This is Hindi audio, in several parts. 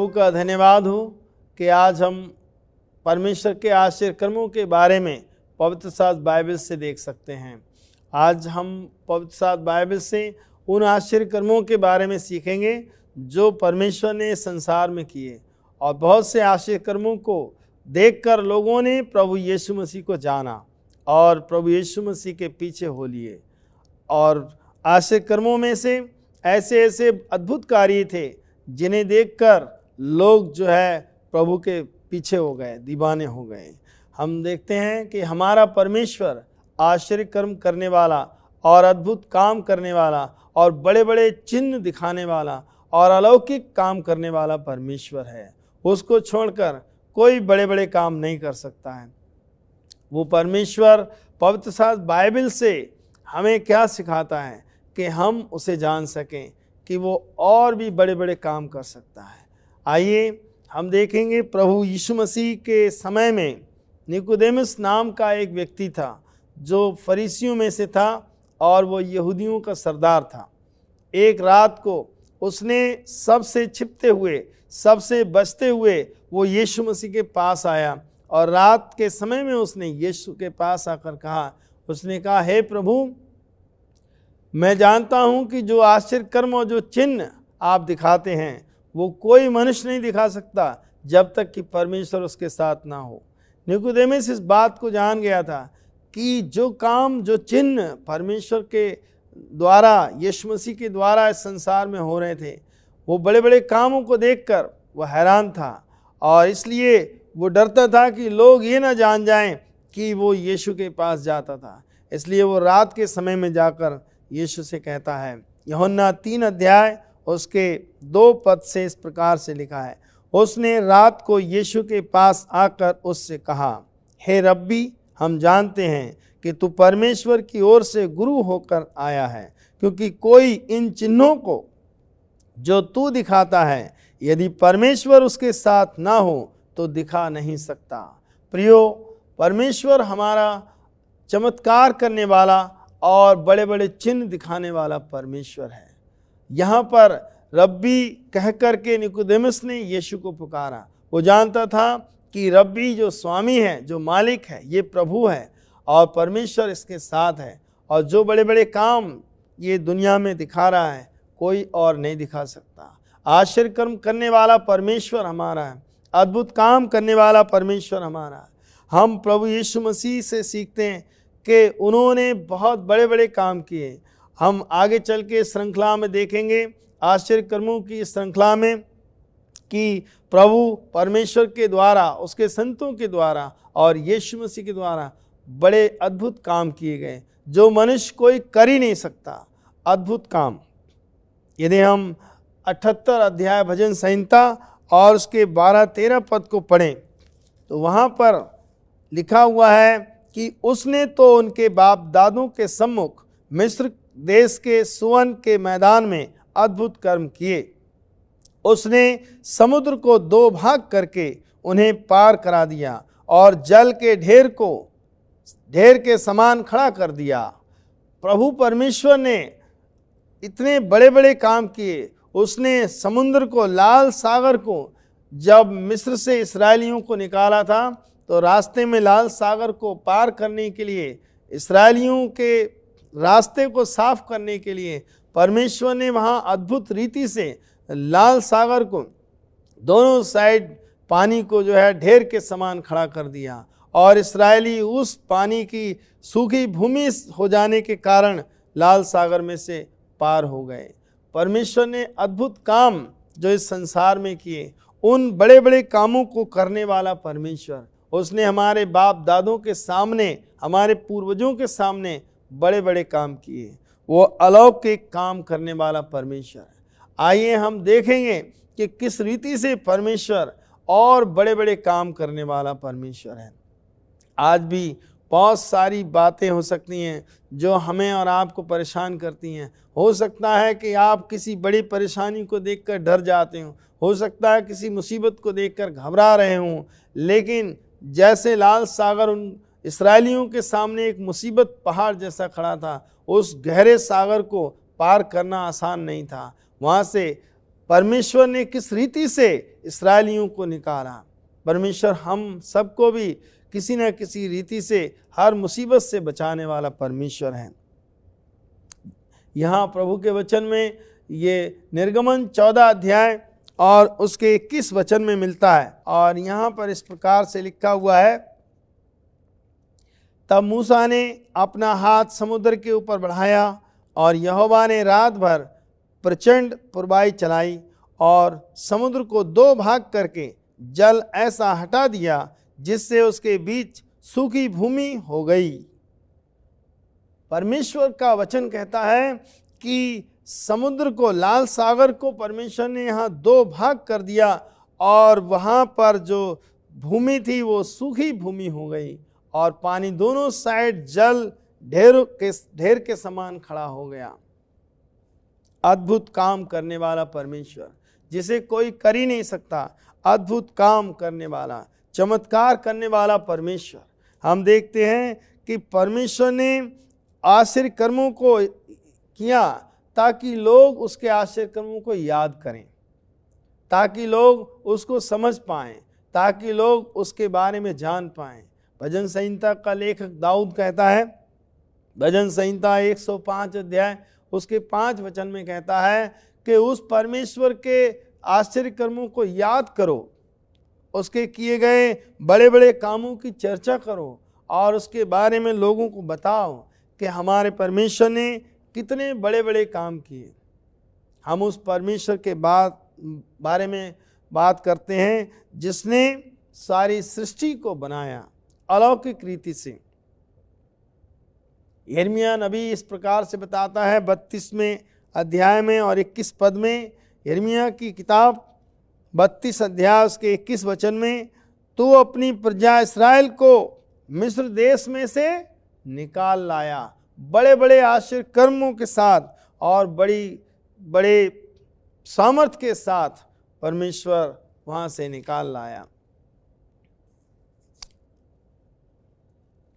प्रभु का धन्यवाद हो कि आज हम परमेश्वर के आश्चर्य कर्मों के बारे में पवित्र शास्त्र बाइबल से देख सकते हैं। आज हम पवित्र शास्त्र बाइबल से उन आश्चर्य कर्मों के बारे में सीखेंगे जो परमेश्वर ने संसार में किए, और बहुत से आश्चर्य कर्मों को देखकर लोगों ने प्रभु यीशु मसीह को जाना और प्रभु यीशु मसीह के पीछे हो लिए। और आश्चर्य कर्मों में से ऐसे ऐसे अद्भुत कार्य थे जिन्हें देखकर लोग जो है प्रभु के पीछे हो गए, दीवाने हो गए। हम देखते हैं कि हमारा परमेश्वर आश्चर्य कर्म करने वाला और अद्भुत काम करने वाला और बड़े बड़े चिन्ह दिखाने वाला और अलौकिक काम करने वाला परमेश्वर है। उसको छोड़कर कोई बड़े बड़े काम नहीं कर सकता है। वो परमेश्वर पवित्र शास्त्र बाइबल से हमें क्या सिखाता है कि हम उसे जान सकें कि वो और भी बड़े बड़े काम कर सकता है। आइए हम देखेंगे, प्रभु यीशु मसीह के समय में निकोदेमुस नाम का एक व्यक्ति था जो फरीसियों में से था और वो यहूदियों का सरदार था। एक रात को उसने सबसे छिपते हुए, सबसे बचते हुए वो यीशु मसीह के पास आया और रात के समय में उसने यीशु के पास आकर कहा, उसने कहा, हे प्रभु, मैं जानता हूं कि जो आश्चर्य कर्म और जो चिन्ह आप दिखाते हैं वो कोई मनुष्य नहीं दिखा सकता जब तक कि परमेश्वर उसके साथ ना हो। निकोदेमुस इस बात को जान गया था कि जो काम, जो चिन्ह परमेश्वर के द्वारा, यीशु मसीह के द्वारा इस संसार में हो रहे थे, वो बड़े बड़े कामों को देखकर वो हैरान था और इसलिए वो डरता था कि लोग ये ना जान जाएं कि वो यीशु के पास जाता था। इसलिए वो रात के समय में जाकर यीशु से कहता है, यूहन्ना 3 अध्याय उसके 2 पद से इस प्रकार से लिखा है, उसने रात को यीशु के पास आकर उससे कहा, हे रब्बी, हम जानते हैं कि तू परमेश्वर की ओर से गुरु होकर आया है, क्योंकि कोई इन चिन्हों को जो तू दिखाता है, यदि परमेश्वर उसके साथ ना हो तो दिखा नहीं सकता। प्रियो, परमेश्वर हमारा चमत्कार करने वाला और बड़े बड़े चिन्ह दिखाने वाला परमेश्वर है। यहाँ पर रब्बी कह कर के निकोदेमुस ने यीशु को पुकारा। वो जानता था कि रब्बी जो स्वामी है, जो मालिक है, ये प्रभु है और परमेश्वर इसके साथ है, और जो बड़े बड़े काम ये दुनिया में दिखा रहा है कोई और नहीं दिखा सकता। आश्चर्य कर्म करने वाला परमेश्वर हमारा है, अद्भुत काम करने वाला परमेश्वर हमारा है। हम प्रभु यीशु मसीह से सीखते हैं कि उन्होंने बहुत बड़े बड़े काम किए। हम आगे चल के श्रृंखला में देखेंगे, आश्चर्य कर्मों की श्रृंखला में, कि प्रभु परमेश्वर के द्वारा, उसके संतों के द्वारा और यीशु मसीह के द्वारा बड़े अद्भुत काम किए गए जो मनुष्य कोई कर ही नहीं सकता। अद्भुत काम यदि हम 78 अध्याय भजन संहिता और उसके 12-13 पद को पढ़ें तो वहाँ पर लिखा हुआ है कि उसने तो उनके बाप दादों के सम्मुख मिस्र देश के सुवन के मैदान में अद्भुत कर्म किए। उसने समुद्र को 2 भाग करके उन्हें पार करा दिया और जल के ढेर को ढेर के समान खड़ा कर दिया। प्रभु परमेश्वर ने इतने बड़े बड़े काम किए। उसने समुद्र को, लाल सागर को, जब मिस्र से इस्राएलियों को निकाला था तो रास्ते में लाल सागर को पार करने के लिए, इस्राएलियों के रास्ते को साफ करने के लिए परमेश्वर ने वहाँ अद्भुत रीति से लाल सागर को दोनों साइड पानी को जो है ढेर के समान खड़ा कर दिया और इस्राएली उस पानी की सूखी भूमि हो जाने के कारण लाल सागर में से पार हो गए। परमेश्वर ने अद्भुत काम जो इस संसार में किए, उन बड़े बड़े कामों को करने वाला परमेश्वर, उसने हमारे बाप दादों के सामने, हमारे पूर्वजों के सामने बड़े बड़े काम किए। वो अलौकिक काम करने वाला परमेश्वर है। आइए हम देखेंगे कि किस रीति से परमेश्वर और बड़े बड़े काम करने वाला परमेश्वर है। आज भी बहुत सारी बातें हो सकती हैं जो हमें और आपको परेशान करती हैं। हो सकता है कि आप किसी बड़ी परेशानी को देखकर डर जाते हो सकता है किसी मुसीबत को देखकर घबरा रहे हों, लेकिन जैसे लाल सागर उन इस्राएलियों के सामने एक मुसीबत पहाड़ जैसा खड़ा था, उस गहरे सागर को पार करना आसान नहीं था। वहाँ से परमेश्वर ने किस रीति से इस्राएलियों को निकाला। परमेश्वर हम सबको भी किसी न किसी रीति से हर मुसीबत से बचाने वाला परमेश्वर है। यहाँ प्रभु के वचन में ये निर्गमन 14 अध्याय और उसके 21 वचन में मिलता है, और यहाँ पर इस प्रकार से लिखा हुआ है, तब मूसा ने अपना हाथ समुद्र के ऊपर बढ़ाया और यहोवा ने रात भर प्रचंड पुरबाई चलाई और समुद्र को 2 भाग करके जल ऐसा हटा दिया जिससे उसके बीच सूखी भूमि हो गई। परमेश्वर का वचन कहता है कि समुद्र को, लाल सागर को परमेश्वर ने यहाँ 2 भाग कर दिया और वहाँ पर जो भूमि थी वो सूखी भूमि हो गई और पानी दोनों साइड जल ढेर के समान खड़ा हो गया। अद्भुत काम करने वाला परमेश्वर, जिसे कोई कर ही नहीं सकता, अद्भुत काम करने वाला, चमत्कार करने वाला परमेश्वर। हम देखते हैं कि परमेश्वर ने आश्चर्य कर्मों को किया ताकि लोग उसके आश्चर्य कर्मों को याद करें, ताकि लोग उसको समझ पाएं, ताकि लोग उसके बारे में जान पाएं। भजन संहिता का लेखक दाऊद कहता है, भजन संहिता 105 अध्याय उसके 5 वचन में कहता है कि उस परमेश्वर के आश्चर्य कर्मों को याद करो, उसके किए गए बड़े बड़े कामों की चर्चा करो और उसके बारे में लोगों को बताओ कि हमारे परमेश्वर ने कितने बड़े बड़े काम किए। हम उस परमेश्वर के बारे में बात करते हैं जिसने सारी सृष्टि को बनाया अलौकिक रीति से। यिर्मयाह नबी इस प्रकार से बताता है 32वें अध्याय में और 21 पद में, यिर्मयाह की किताब 32 अध्याय उसके 21 वचन में, तू अपनी प्रजा इस्राएल को मिस्र देश में से निकाल लाया, बड़े बड़े आश्चर्य कर्मों के साथ और बड़े सामर्थ के साथ परमेश्वर वहां से निकाल लाया।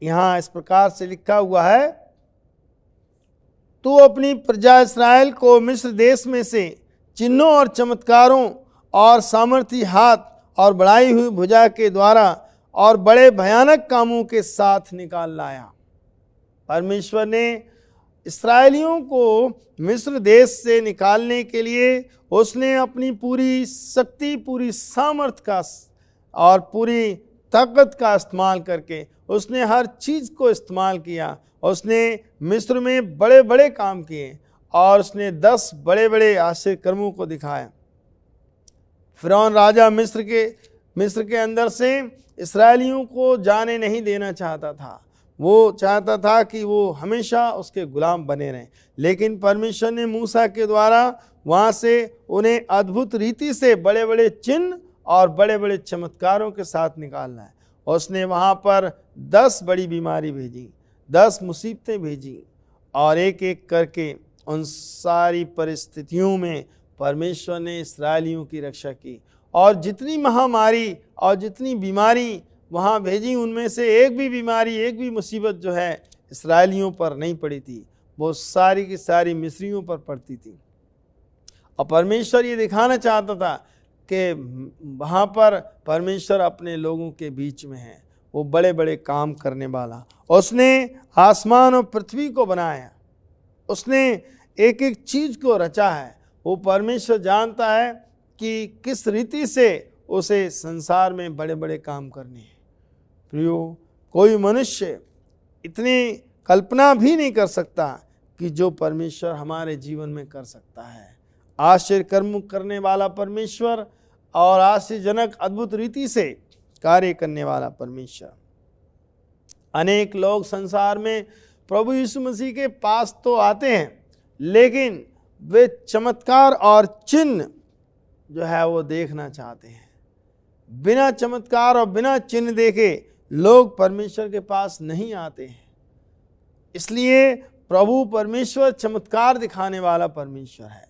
यहाँ इस प्रकार से लिखा हुआ है, तू अपनी प्रजा इस्राएल को मिस्र देश में से चिन्हों और चमत्कारों और सामर्थी हाथ और बढ़ाई हुई भुजा के द्वारा और बड़े भयानक कामों के साथ निकाल लाया। परमेश्वर ने इस्राएलियों को मिस्र देश से निकालने के लिए उसने अपनी पूरी शक्ति, पूरी सामर्थ का और पूरी ताकत का इस्तेमाल करके उसने हर चीज़ को इस्तेमाल किया। उसने मिस्र में बड़े बड़े काम किए और उसने 10 बड़े बड़े आश्चर्य कर्मों को दिखाया। फिरौन राजा मिस्र के अंदर से इस्राएलियों को जाने नहीं देना चाहता था। वो चाहता था कि वो हमेशा उसके गुलाम बने रहें, लेकिन परमेश्वर ने मूसा के द्वारा वहाँ से उन्हें अद्भुत रीति से बड़े बड़े चिन्ह और बड़े बड़े चमत्कारों के साथ निकालना है। उसने वहाँ पर 10 बड़ी बीमारी भेजी, 10 मुसीबतें भेजी और एक एक करके उन सारी परिस्थितियों में परमेश्वर ने इस्राएलियों की रक्षा की। और जितनी महामारी और जितनी बीमारी वहाँ भेजी, उनमें से एक भी बीमारी, एक भी मुसीबत जो है इस्राएलियों पर नहीं पड़ी थी, वो सारी की सारी मिस्रियों पर पड़ती थी। और परमेश्वर ये दिखाना चाहता था कि वहाँ पर परमेश्वर अपने लोगों के बीच में है, वो बड़े बड़े काम करने वाला। उसने आसमान और पृथ्वी को बनाया, उसने एक एक चीज़ को रचा है। वो परमेश्वर जानता है कि किस रीति से उसे संसार में बड़े बड़े काम करने हैं। प्रियो, कोई मनुष्य इतनी कल्पना भी नहीं कर सकता कि जो परमेश्वर हमारे जीवन में कर सकता है। आश्चर्य कर्म करने वाला परमेश्वर और आश्चर्यजनक अद्भुत रीति से कार्य करने वाला परमेश्वर। अनेक लोग संसार में प्रभु यीशु मसीह के पास तो आते हैं, लेकिन वे चमत्कार और चिन्ह जो है वो देखना चाहते हैं। बिना चमत्कार और बिना चिन्ह देखे लोग परमेश्वर के पास नहीं आते हैं। इसलिए प्रभु परमेश्वर चमत्कार दिखाने वाला परमेश्वर है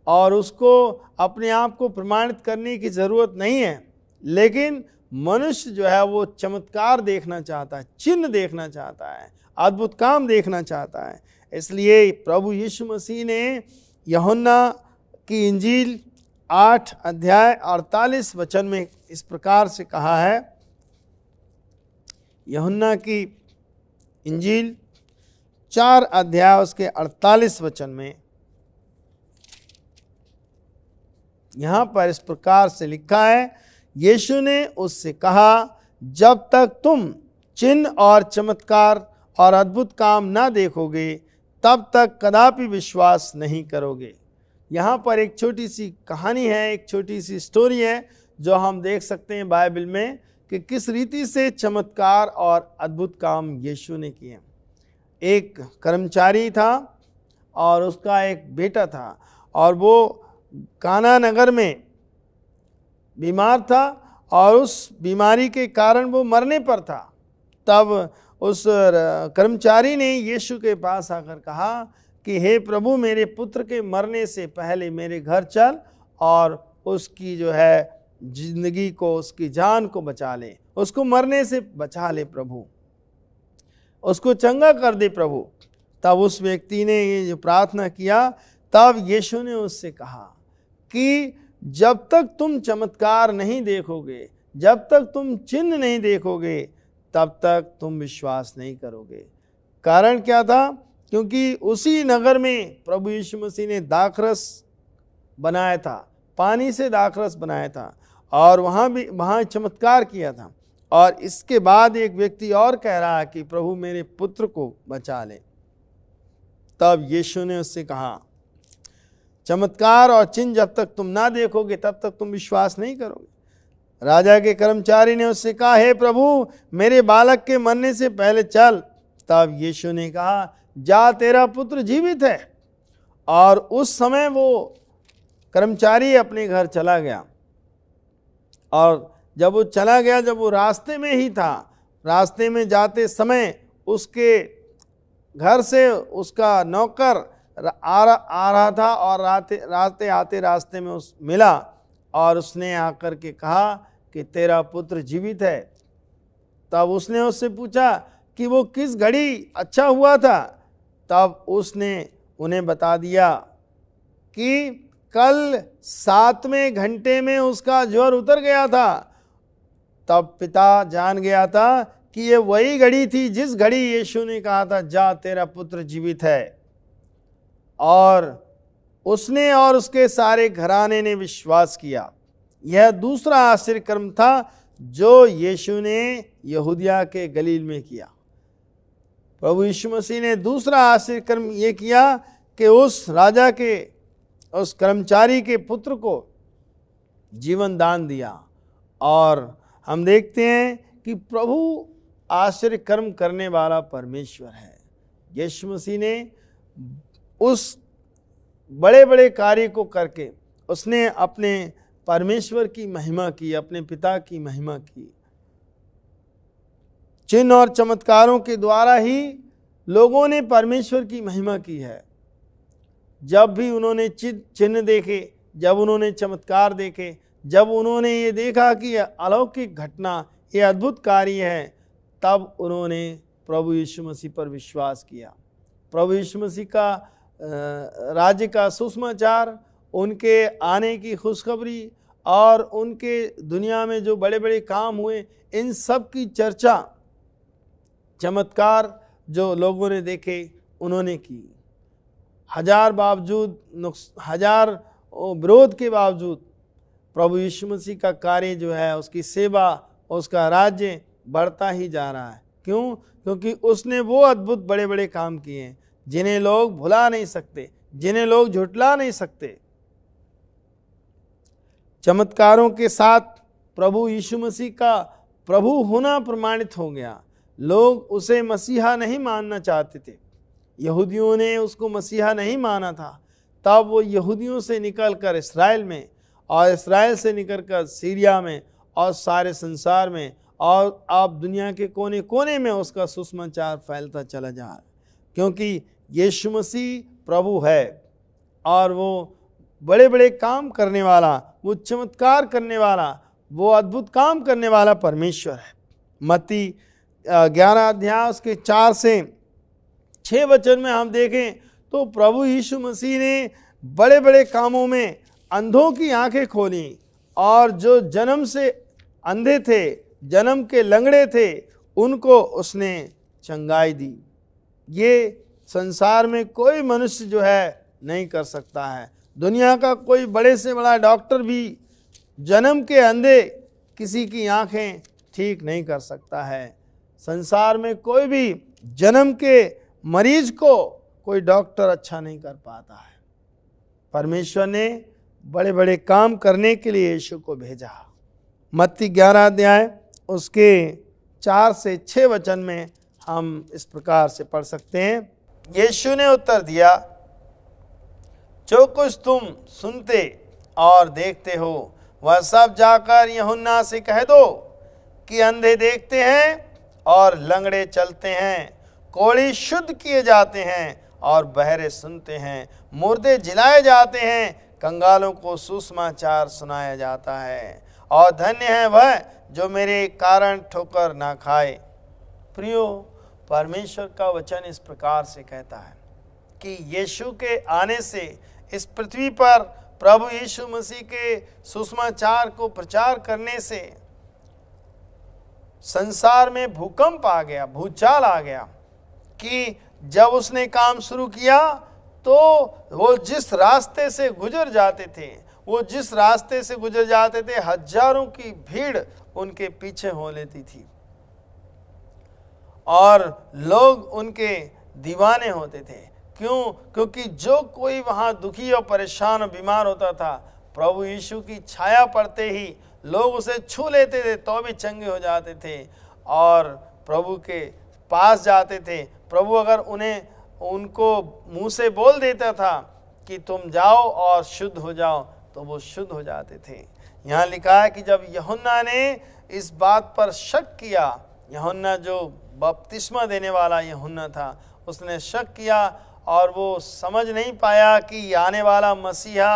और उसको अपने आप को प्रमाणित करने की ज़रूरत नहीं है, लेकिन मनुष्य जो है वो चमत्कार देखना चाहता है, चिन्ह देखना चाहता है, अद्भुत काम देखना चाहता है। इसलिए प्रभु यीशु मसीह ने यूहन्ना की इंजील 8 अध्याय 48 वचन में इस प्रकार से कहा है, यूहन्ना की इंजील 4 अध्याय उसके 48 वचन में यहाँ पर इस प्रकार से लिखा है, यीशु ने उससे कहा, जब तक तुम चिन्ह और चमत्कार और अद्भुत काम ना देखोगे तब तक कदापि विश्वास नहीं करोगे। यहाँ पर एक छोटी सी कहानी है, एक छोटी सी स्टोरी है जो हम देख सकते हैं बाइबल में कि किस रीति से चमत्कार और अद्भुत काम यीशु ने किए। एक कर्मचारी था और उसका एक बेटा था और वो काना नगर में बीमार था और उस बीमारी के कारण वो मरने पर था। तब उस कर्मचारी ने यीशु के पास आकर कहा कि हे प्रभु, मेरे पुत्र के मरने से पहले मेरे घर चल और उसकी जो है जिंदगी को, उसकी जान को बचा ले, उसको मरने से बचा ले प्रभु, उसको चंगा कर दे प्रभु। तब उस व्यक्ति ने ये जो प्रार्थना किया, तब यीशु ने उससे कहा कि जब तक तुम चमत्कार नहीं देखोगे, जब तक तुम चिन्ह नहीं देखोगे, तब तक तुम विश्वास नहीं करोगे। कारण क्या था? क्योंकि उसी नगर में प्रभु यीशु मसीह ने दाखरस बनाया था, पानी से दाखरस बनाया था और वहाँ चमत्कार किया था। और इसके बाद एक व्यक्ति और कह रहा है कि प्रभु मेरे पुत्र को बचा ले। तब यीशु ने उससे कहा, चमत्कार और चिन्ह जब तक तुम ना देखोगे तब तक तुम विश्वास नहीं करोगे। राजा के कर्मचारी ने उससे कहा, हे प्रभु, मेरे बालक के मरने से पहले चल। तब यीशु ने कहा, जा, तेरा पुत्र जीवित है। और उस समय वो कर्मचारी अपने घर चला गया। और जब वो चला गया, जब वो रास्ते में ही था, रास्ते में जाते समय उसके घर से उसका नौकर आ रहा था और रास्ते में उस मिला और उसने आकर के कहा कि तेरा पुत्र जीवित है। तब उसने उससे पूछा कि वो किस घड़ी अच्छा हुआ था। तब उसने उन्हें बता दिया कि कल 7वें घंटे में उसका ज्वर उतर गया था। तब पिता जान गया था कि ये वही घड़ी थी जिस घड़ी यीशु ने कहा था, जा, तेरा पुत्र जीवित है। और उसने और उसके सारे घराने ने विश्वास किया। यह दूसरा आश्चर्य कर्म था जो यीशु ने यहूदिया के गलील में किया। प्रभु यीशु मसीह ने दूसरा आश्चर्य कर्म ये किया कि उस राजा के, उस कर्मचारी के पुत्र को जीवन दान दिया। और हम देखते हैं कि प्रभु आश्चर्य कर्म करने वाला परमेश्वर है। यीशु मसीह ने उस बड़े बड़े कार्य को करके उसने अपने परमेश्वर की महिमा की, अपने पिता की महिमा की। चिन्ह और चमत्कारों के द्वारा ही लोगों ने परमेश्वर की महिमा की है। जब भी उन्होंने चिन्ह देखे, जब उन्होंने चमत्कार देखे, जब उन्होंने ये देखा कि अलौकिक घटना, ये अद्भुत कार्य है, तब उन्होंने प्रभु यीशु मसीह पर विश्वास किया। प्रभु यीशु मसीह का राज्य का सुसमाचार, उनके आने की खुशखबरी और उनके दुनिया में जो बड़े बड़े काम हुए, इन सब की चर्चा, चमत्कार जो लोगों ने देखे उन्होंने की। हजार विरोध के बावजूद प्रभु यीशु मसीह का कार्य जो है, उसकी सेवा, उसका राज्य बढ़ता ही जा रहा है। क्यों? क्योंकि उसने वो अद्भुत बड़े बड़े काम किए हैं जिन्हें लोग भुला नहीं सकते, जिन्हें लोग झुठला नहीं सकते। चमत्कारों के साथ प्रभु यीशु मसीह का प्रभु होना प्रमाणित हो गया। लोग उसे मसीहा नहीं मानना चाहते थे। यहूदियों ने उसको मसीहा नहीं माना था। तब वो यहूदियों से निकलकर इस्राएल में, और इस्राएल से निकलकर सीरिया में और सारे संसार में, और अब दुनिया के कोने कोने में उसका सुसमाचार फैलता चला जा रहा है। क्योंकि यीशु मसीह प्रभु है और वो बड़े बड़े काम करने वाला, वो चमत्कार करने वाला, वो अद्भुत काम करने वाला परमेश्वर है। मत्ती 11 अध्याय उसके 4 से 6 वचन में हम देखें तो प्रभु यीशु मसीह ने बड़े बड़े कामों में अंधों की आंखें खोली, और जो जन्म से अंधे थे, जन्म के लंगड़े थे, उनको उसने चंगाई दी। ये संसार में कोई मनुष्य जो है नहीं कर सकता है। दुनिया का कोई बड़े से बड़ा डॉक्टर भी जन्म के अंधे किसी की आंखें ठीक नहीं कर सकता है। संसार में कोई भी जन्म के मरीज को कोई डॉक्टर अच्छा नहीं कर पाता है। परमेश्वर ने बड़े बड़े काम करने के लिए यीशु को भेजा। मत्ती 11 अध्याय उसके 4 से 6 वचन में हम इस प्रकार से पढ़ सकते हैं। यीशु ने उत्तर दिया, जो कुछ तुम सुनते और देखते हो वह सब जाकर यूहन्ना से कह दो कि अंधे देखते हैं और लंगड़े चलते हैं, कोढ़ी शुद्ध किए जाते हैं और बहरे सुनते हैं, मुर्दे जिलाए जाते हैं, कंगालों को सुसमाचार सुनाया जाता है, और धन्य है वह जो मेरे कारण ठोकर ना खाए। प्रियो, परमेश्वर का वचन इस प्रकार से कहता है कि यीशु के आने से इस पृथ्वी पर प्रभु यीशु मसीह के सुसमाचार को प्रचार करने से संसार में भूकंप आ गया, भूचाल आ गया। कि जब उसने काम शुरू किया तो वो जिस रास्ते से गुजर जाते थे, हजारों की भीड़ उनके पीछे हो लेती थी और लोग उनके दीवाने होते थे। क्यों? क्योंकि जो कोई वहाँ दुखी और परेशान और बीमार होता था, प्रभु यीशु की छाया पड़ते ही लोग उसे छू लेते थे तो भी चंगे हो जाते थे और प्रभु के पास जाते थे। प्रभु अगर उनको मुंह से बोल देता था कि तुम जाओ और शुद्ध हो जाओ, तो वो शुद्ध हो जाते थे। यहाँ लिखा है कि जब यूहन्ना ने इस बात पर शक किया, यूहन्ना जो बपतिस्मा देने वाला यूहन्ना था, उसने शक किया और वो समझ नहीं पाया कि आने वाला मसीहा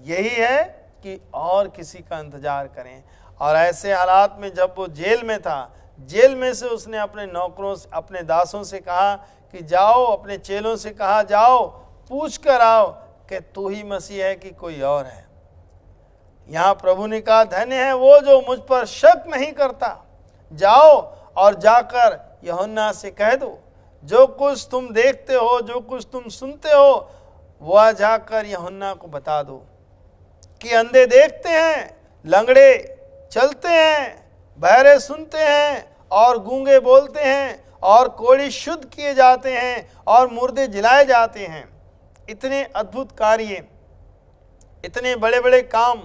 यही है कि और किसी का इंतजार करें। और ऐसे हालात में जब वो जेल में था, जेल में से उसने अपने नौकरों से, अपने दासों से कहा कि जाओ, अपने चेलों से कहा जाओ पूछ कर आओ कि तू ही मसीह है कि कोई और है। यहाँ प्रभु ने कहा, धन्य है वो जो मुझ पर शक नहीं करता। जाओ और जाकर यूहन्ना से कह दो, जो कुछ तुम देखते हो, जो कुछ तुम सुनते हो, वह जाकर यूहन्ना को बता दो कि अंधे देखते हैं, लंगड़े चलते हैं, बहरे सुनते हैं और गूंगे बोलते हैं, और कोढ़ी शुद्ध किए जाते हैं और मुर्दे जिलाए जाते हैं। इतने अद्भुत कार्य, इतने बड़े बड़े काम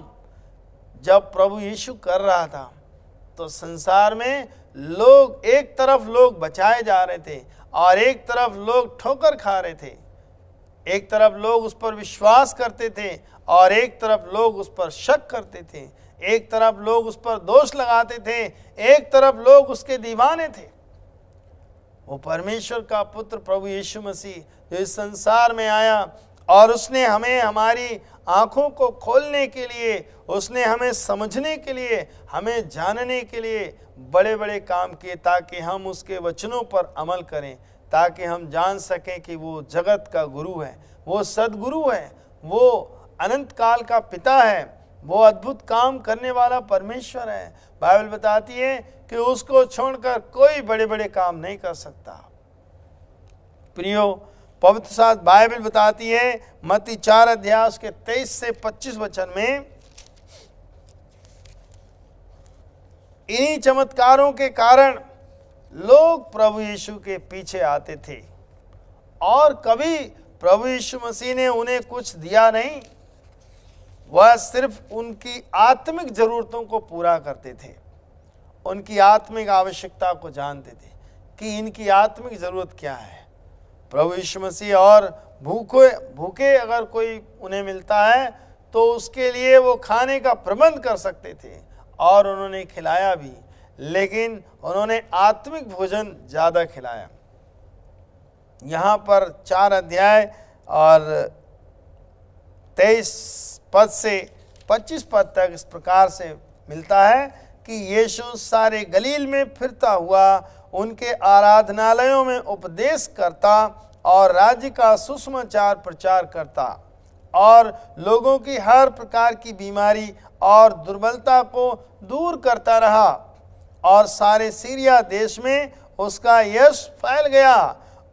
जब प्रभु यीशु कर रहा था, तो संसार में लोग, एक तरफ लोग बचाए जा रहे थे और एक तरफ लोग ठोकर खा रहे थे। एक तरफ लोग उस पर विश्वास करते थे और एक तरफ लोग उस पर शक करते थे। एक तरफ लोग उस पर दोष लगाते थे, एक तरफ लोग उसके दीवाने थे। वो परमेश्वर का पुत्र प्रभु यीशु मसीह जो इस संसार में आया और उसने हमें, हमारी आंखों को खोलने के लिए, उसने हमें समझने के लिए, हमें जानने के लिए बड़े बड़े काम किए, ताकि हम उसके वचनों पर अमल करें, ताकि हम जान सकें कि वो जगत का गुरु है, वो सद्गुरु है, वो अनंत काल का पिता है, वो अद्भुत काम करने वाला परमेश्वर है। बाइबल बताती है कि उसको छोड़कर कोई बड़े बड़े काम नहीं कर सकता। प्रियो, पवित्र शास्त्र बाइबल बताती है मत्ती 4 अध्याय के 23 से 25 वचन में, इन्हीं चमत्कारों के कारण लोग प्रभु यीशु के पीछे आते थे और कभी प्रभु यीशु मसीह ने उन्हें कुछ दिया नहीं। वह सिर्फ उनकी आत्मिक जरूरतों को पूरा करते थे, उनकी आत्मिक आवश्यकता को जानते थे कि इनकी आत्मिक जरूरत क्या है। प्रभु यीशु मसीह और भूखे अगर कोई उन्हें मिलता है तो उसके लिए वो खाने का प्रबंध कर सकते थे और उन्होंने खिलाया भी, लेकिन उन्होंने आत्मिक भोजन ज़्यादा खिलाया। यहाँ पर 4 अध्याय और 23 पद से 25 पद तक इस प्रकार से मिलता है कि यीशु सारे गलील में फिरता हुआ उनके आराधनालयों में उपदेश करता और राज्य का सुसमाचार प्रचार करता और लोगों की हर प्रकार की बीमारी और दुर्बलता को दूर करता रहा और सारे सीरिया देश में उसका यश फैल गया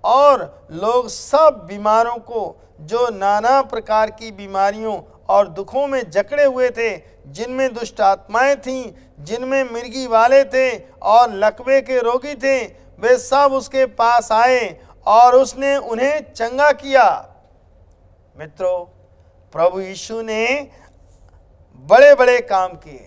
और लोग सब बीमारों को, जो नाना प्रकार की बीमारियों और दुखों में जकड़े हुए थे, जिनमें दुष्ट आत्माएं थीं, जिनमें मिर्गी वाले थे और लकवे के रोगी थे, वे सब उसके पास आए और उसने उन्हें चंगा किया। मित्रों, प्रभु यीशु ने बड़े बड़े काम किए।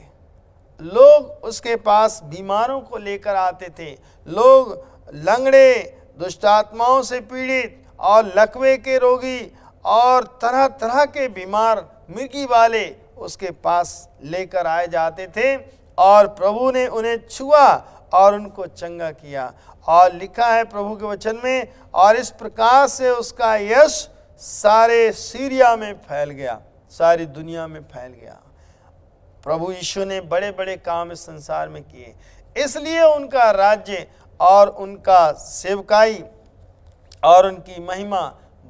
लोग उसके पास बीमारों को लेकर आते थे। लोग लंगड़े, दुष्ट आत्माओं से पीड़ित और लकवे के रोगी और तरह तरह के बीमार, मिर्गी वाले उसके पास लेकर आए जाते थे और प्रभु ने उन्हें छुआ और उनको चंगा किया। और लिखा है प्रभु के वचन में, और इस प्रकार से उसका यश सारे सीरिया में फैल गया, सारी दुनिया में फैल गया। प्रभु यीशु ने बड़े बड़े काम इस संसार में किए, इसलिए उनका राज्य और उनका सेवकाई और उनकी महिमा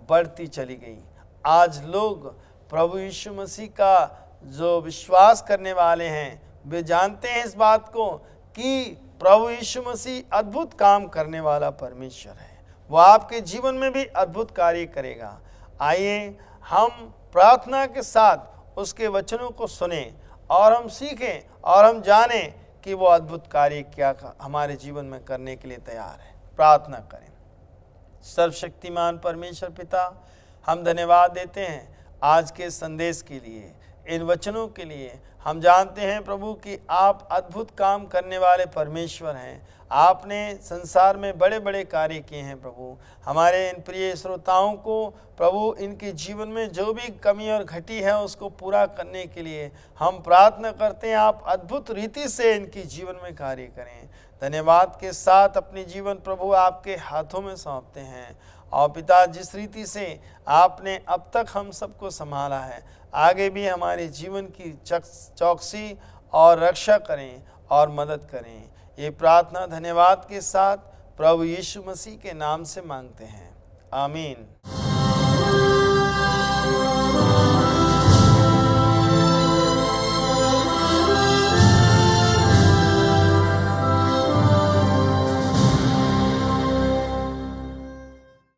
बढ़ती चली गई। आज लोग प्रभु यीशु मसीह का जो विश्वास करने वाले हैं, वे जानते हैं इस बात को कि प्रभु यीशु मसीह अद्भुत काम करने वाला परमेश्वर है। वो आपके जीवन में भी अद्भुत कार्य करेगा। आइए हम प्रार्थना के साथ उसके वचनों को सुने और हम सीखें और हम जानें कि वो अद्भुत कार्य क्या हमारे जीवन में करने के लिए तैयार है। प्रार्थना करें। सर्वशक्तिमान परमेश्वर पिता, हम धन्यवाद देते हैं आज के संदेश के लिए, इन वचनों के लिए। हम जानते हैं प्रभु कि आप अद्भुत काम करने वाले परमेश्वर हैं। आपने संसार में बड़े बड़े कार्य किए हैं प्रभु। हमारे इन प्रिय श्रोताओं को प्रभु, इनके जीवन में जो भी कमी और घटी है उसको पूरा करने के लिए हम प्रार्थना करते हैं, आप अद्भुत रीति से इनके जीवन में कार्य करें। धन्यवाद के साथ अपने जीवन प्रभु आपके हाथों में सौंपते हैं। और पिता, जिस रीति से आपने अब तक हम सबको संभाला है, आगे भी हमारे जीवन की चौकसी और रक्षा करें और मदद करें। ये प्रार्थना धन्यवाद के साथ प्रभु यीशु मसीह के नाम से मांगते हैं, आमीन।